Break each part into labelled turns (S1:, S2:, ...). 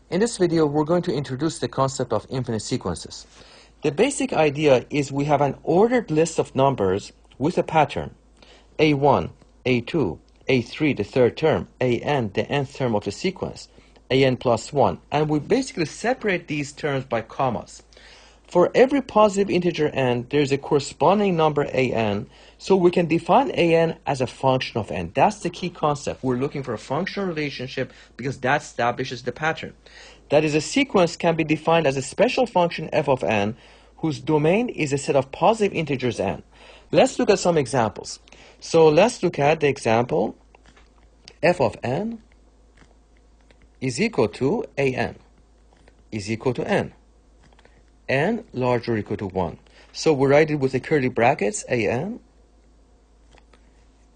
S1: In this video, we're going to introduce the concept of infinite sequences. The basic idea is we have an ordered list of numbers with a pattern. A1, A2, A3, the third term, AN, the nth term of the sequence, AN plus 1. And we basically separate these terms by commas. For every positive integer n, there's a corresponding number an, so we can define an as a function of n. That's the key concept. We're looking for a functional relationship because that establishes the pattern. That is, a sequence can be defined as a special function f of n, whose domain is a set of positive integers n. Let's look at some examples. So let's look at the example f of n is equal to an is equal to n. N larger or equal to 1. So we write it with the curly brackets, n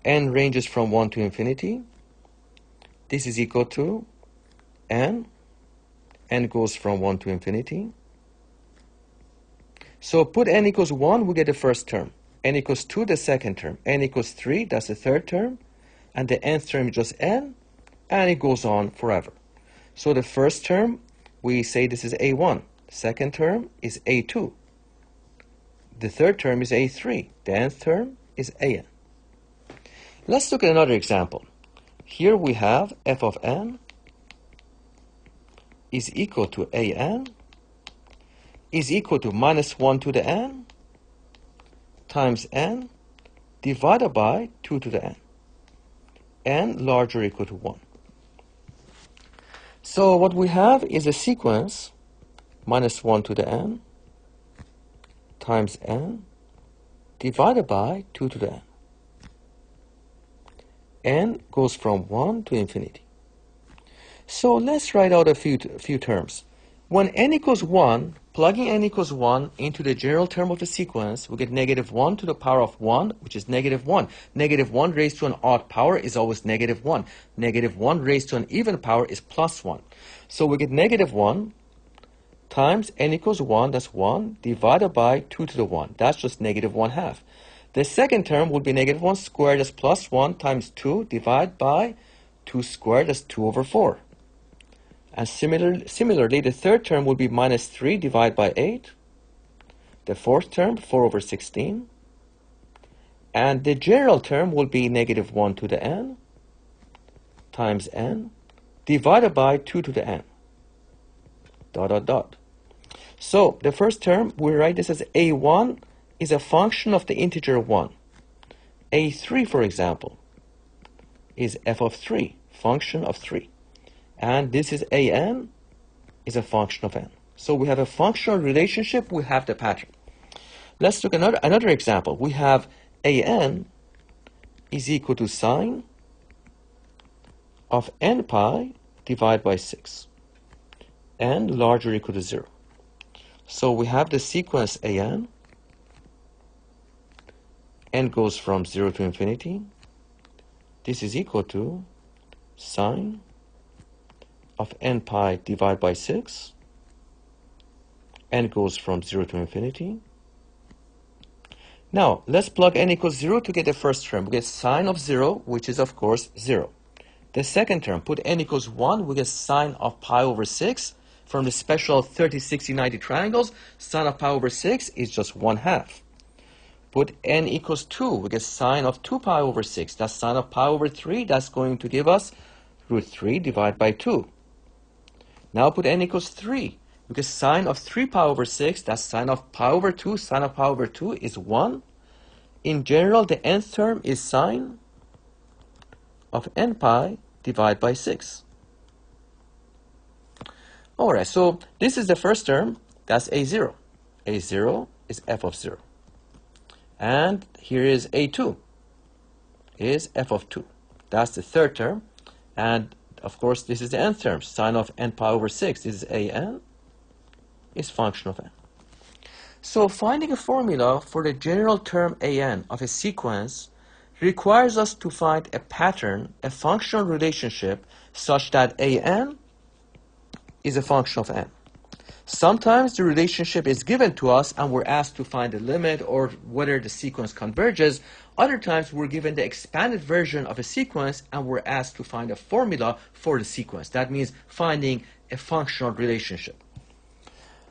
S1: ranges from 1 to infinity. This is equal to n goes from 1 to infinity. So put n equals 1, we get the first term. N equals 2, the second term. N equals 3, that's the third term. And the nth term is just n, and it goes on forever. So the first term, we say this is a1. Second term is a2. The third term is a3. The nth term is an. Let's look at another example. Here we have f of n is equal to an is equal to minus 1 to the n times n divided by 2 to the n larger or equal to 1. So what we have is a sequence minus 1 to the n times n divided by 2 to the n. N goes from 1 to infinity. So let's write out a few terms. When n equals 1, plugging n equals 1 into the general term of the sequence, we get negative 1 to the power of 1, which is negative 1. Negative 1 raised to an odd power is always negative 1. Negative 1 raised to an even power is plus 1. So we get negative 1 times n equals 1, that's 1, divided by 2 to the 1. That's just negative 1/2. The second term would be negative 1 squared, that's plus 1 times 2, divided by 2 squared, that's 2 over 4. And similarly, the third term would be minus 3 divided by 8. The fourth term, 4 over 16. And the general term will be negative 1 to the n times n divided by 2 to the n. Dot, dot, dot. So the first term, we write this as a1 is a function of the integer 1. a3, for example, is f of 3, function of 3. And this is an is a function of n. So we have a functional relationship, we have the pattern. Let's look at another example. We have an is equal to sine of n pi divided by 6. N larger or equal to 0. So we have the sequence an. N goes from 0 to infinity. This is equal to sine of n pi divided by 6. N goes from 0 to infinity. Now, let's plug n equals 0 to get the first term. We get sine of 0, which is, of course, 0. The second term, put n equals 1, we get sine of pi over 6. From the special 30, 60, 90 triangles, sine of pi over 6 is just 1/2. Put n equals 2, we get sine of 2 pi over 6. That's sine of pi over 3. That's going to give us root 3 divided by 2. Now put n equals 3. We get sine of 3 pi over 6. That's sine of pi over 2. Sine of pi over 2 is 1. In general, the nth term is sine of n pi divided by 6. Alright, so this is the first term. That's a0. a0 is f of 0. And here is a2, is f of 2. That's the third term. And of course, this is the nth term, sine of n pi over 6. This is an, is function of n. So finding a formula for the general term an of a sequence requires us to find a pattern, a functional relationship, such that an is a function of n. Sometimes the relationship is given to us and we're asked to find the limit or whether the sequence converges. Other times we're given the expanded version of a sequence and we're asked to find a formula for the sequence. That means finding a functional relationship.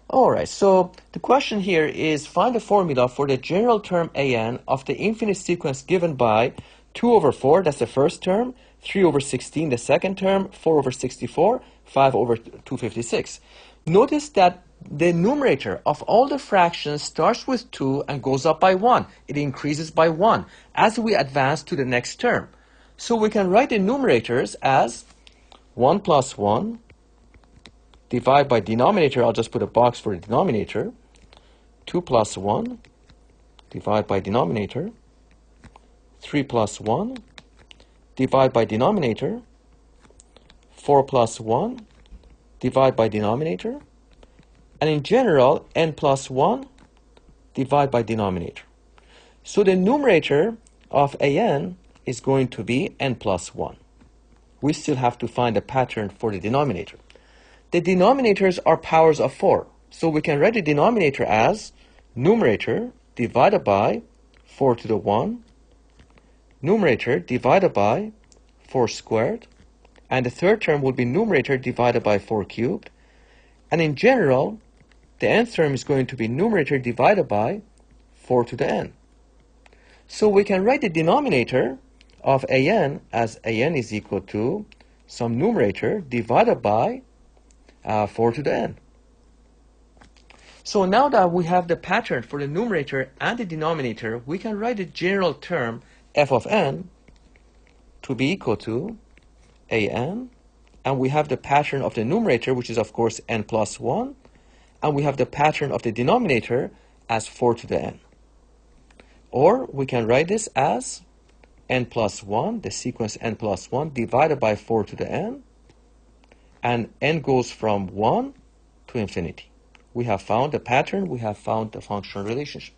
S1: All right, so the question here is find a formula for the general term an of the infinite sequence given by 2 over 4, that's the first term, 3 over 16, the second term, 4 over 64, 5 over 256. Notice that the numerator of all the fractions starts with 2 and goes up by 1. It increases by 1 as we advance to the next term. So we can write the numerators as 1 plus 1, divide by denominator, I'll just put a box for the denominator, 2 plus 1, divide by denominator, 3 plus 1, divide by denominator, 4 plus 1, divide by denominator, and in general, n plus 1, divide by denominator. So the numerator of an is going to be n plus 1. We still have to find a pattern for the denominator. The denominators are powers of 4. So we can write the denominator as numerator divided by 4 to the 1, numerator divided by 4 squared, and the third term will be numerator divided by 4 cubed. And in general, the nth term is going to be numerator divided by 4 to the n. So we can write the denominator of an as an is equal to some numerator divided by 4 to the n. So now that we have the pattern for the numerator and the denominator, we can write the general term f of n to be equal to an, and we have the pattern of the numerator, which is of course n plus 1, and we have the pattern of the denominator as 4 to the n. Or we can write this as n plus 1, the sequence n plus 1, divided by 4 to the n, and n goes from 1 to infinity. We have found the pattern, we have found the functional relationship.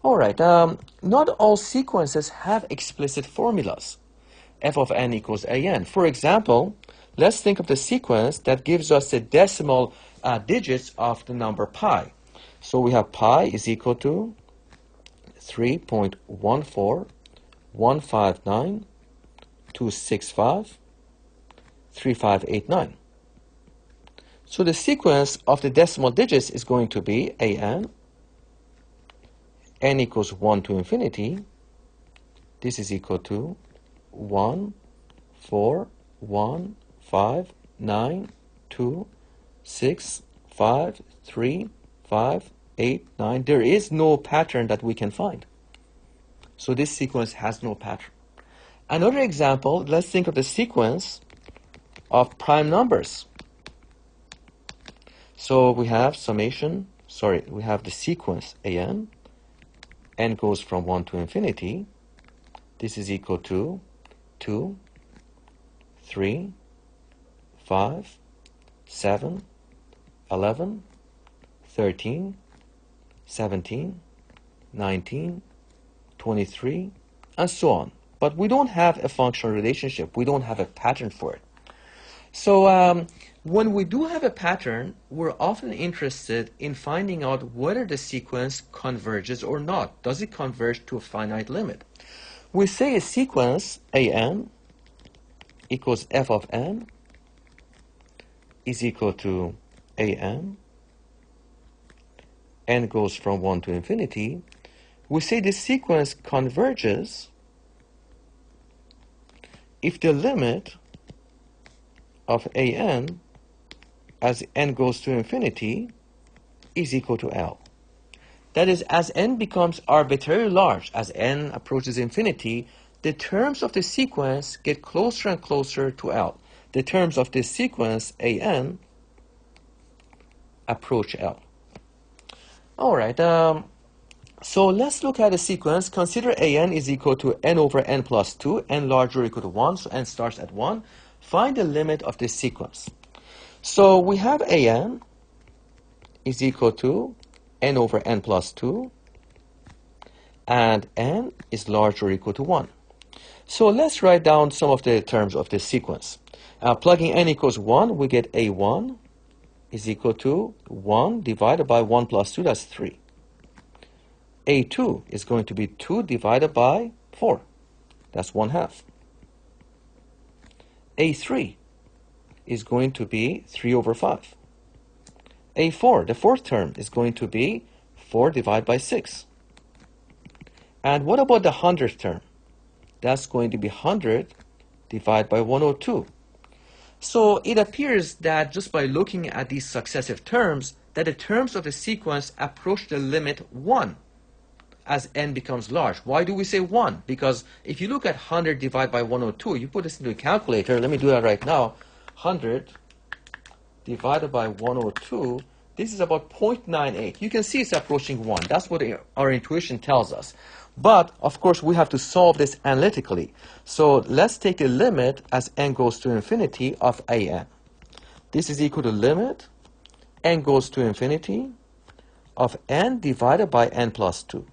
S1: All right, not all sequences have explicit formulas. F of n equals an. For example, let's think of the sequence that gives us the decimal digits of the number pi. So we have pi is equal to 3.14159.265.3589. So the sequence of the decimal digits is going to be an, n equals 1 to infinity. This is equal to 1, 4, 1, 5, 9, 2, 6, 5, 3, 5, 8, 9. There is no pattern that we can find. So this sequence has no pattern. Another example, let's think of the sequence of prime numbers. So we have we have the sequence an, n goes from 1 to infinity. This is equal to 2, 3, 5, 7, 11, 13, 17, 19, 23, and so on. But we don't have a functional relationship. We don't have a pattern for it. So when we do have a pattern, we're often interested in finding out whether the sequence converges or not. Does it converge to a finite limit? We say a sequence an equals f of n is equal to an, n goes from 1 to infinity. We say this sequence converges if the limit of an as n goes to infinity is equal to L. That is, as n becomes arbitrarily large, as n approaches infinity, the terms of the sequence get closer and closer to L. The terms of this sequence, an, approach L. All right, so let's look at the sequence. Consider an is equal to n over n plus 2, n larger or equal to 1, so n starts at 1. Find the limit of this sequence. So we have an is equal to n over n plus 2, and n is larger or equal to 1. So let's write down some of the terms of this sequence. Plugging n equals 1, we get a1 is equal to 1 divided by 1 plus 2, that's 3. A2 is going to be 2 divided by 4, that's 1/2. A3 is going to be 3 over 5. A4, the fourth term, is going to be 4 divided by 6. And what about the 100th term? That's going to be 100 divided by 102. So it appears that just by looking at these successive terms, that the terms of the sequence approach the limit 1 as n becomes large. Why do we say 1? Because if you look at 100 divided by 102, you put this into a calculator. Let me do that right now. 100 divided by 102, this is about 0.98. You can see it's approaching 1. That's what our intuition tells us. But, of course, we have to solve this analytically. So let's take the limit as n goes to infinity of an. This is equal to limit n goes to infinity of n divided by n plus 2.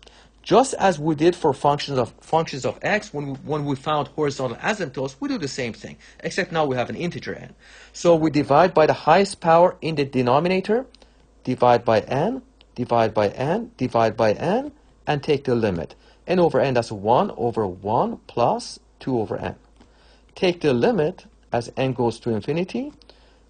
S1: Just as we did for functions of x when we found horizontal asymptotes, we do the same thing, except now we have an integer n. So we divide by the highest power in the denominator, divide by n, divide by n, divide by n, and take the limit. N over n, that's 1 over 1 plus 2 over n. Take the limit as n goes to infinity.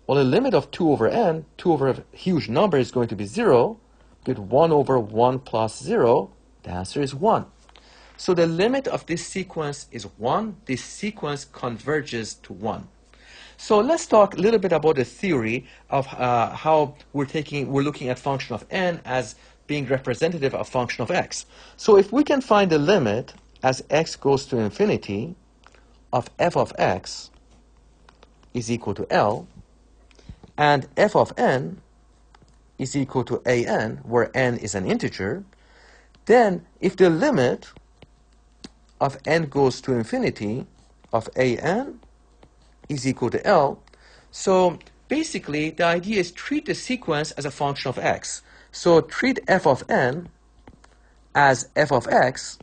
S1: Well, the limit of 2 over n, 2 over a huge number, is going to be 0. Get 1 over 1 plus 0. The answer is 1. So the limit of this sequence is 1. This sequence converges to 1. So let's talk a little bit about the theory of how we're looking at function of n as being representative of function of x. So if we can find the limit as x goes to infinity of f of x is equal to L, and f of n is equal to an, where n is an integer, then if the limit of n goes to infinity of an is equal to L, so basically the idea is treat the sequence as a function of x. So treat f of n as f of x,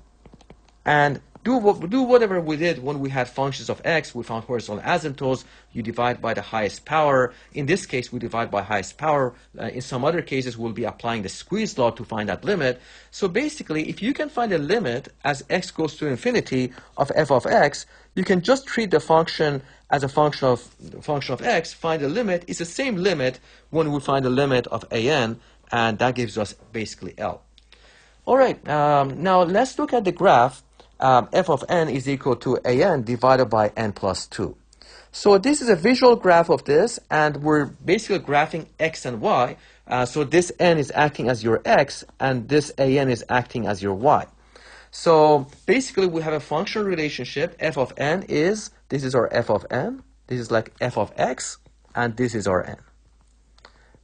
S1: and do whatever we did when we had functions of x. We found horizontal asymptotes. You divide by the highest power. In this case, we divide by highest power. In some other cases, we'll be applying the squeeze law to find that limit. So basically, if you can find a limit as x goes to infinity of f of x, you can just treat the function as a function of x, find a limit. It's the same limit when we find the limit of an, and that gives us basically L. All right, now let's look at the graph. F of n is equal to an divided by n plus 2. So this is a visual graph of this, and we're basically graphing x and y. So this n is acting as your x, and this an is acting as your y. So basically we have a functional relationship. F of n is, this is our f of n, this is like f of x, and this is our n.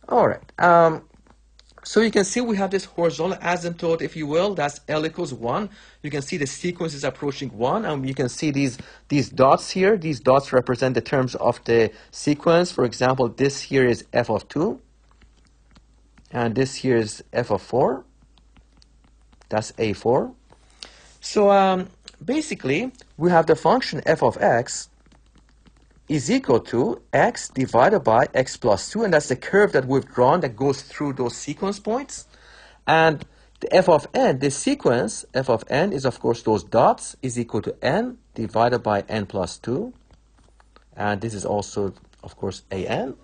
S1: All right. So you can see we have this horizontal asymptote, if you will, that's L equals 1. You can see the sequence is approaching 1, and you can see these dots here. These dots represent the terms of the sequence. For example, this here is f of 2, and this here is f of 4. That's A4. So basically, we have the function f of x is equal to x divided by x plus 2, and that's the curve that we've drawn that goes through those sequence points. And the f of n, this sequence, f of n is, of course, those dots, is equal to n divided by n plus 2. And this is also, of course, an.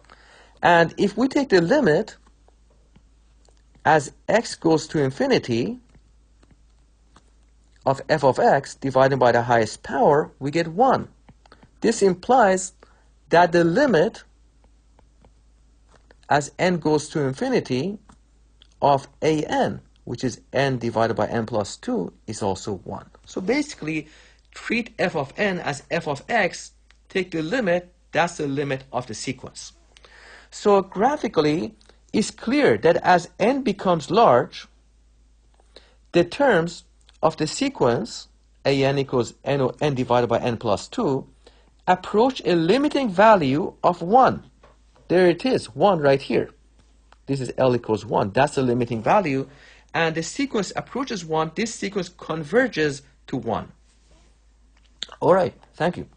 S1: And if we take the limit as x goes to infinity of f of x divided by the highest power, we get 1. This implies that the limit as n goes to infinity of an, which is n divided by n plus 2, is also 1. So basically, treat f of n as f of x, take the limit, that's the limit of the sequence. So graphically, it's clear that as n becomes large, the terms of the sequence, an equals n divided by n plus 2, approach a limiting value of 1. There it is, 1 right here. This is L equals 1. That's the limiting value. And the sequence approaches 1. This sequence converges to 1. All right, thank you.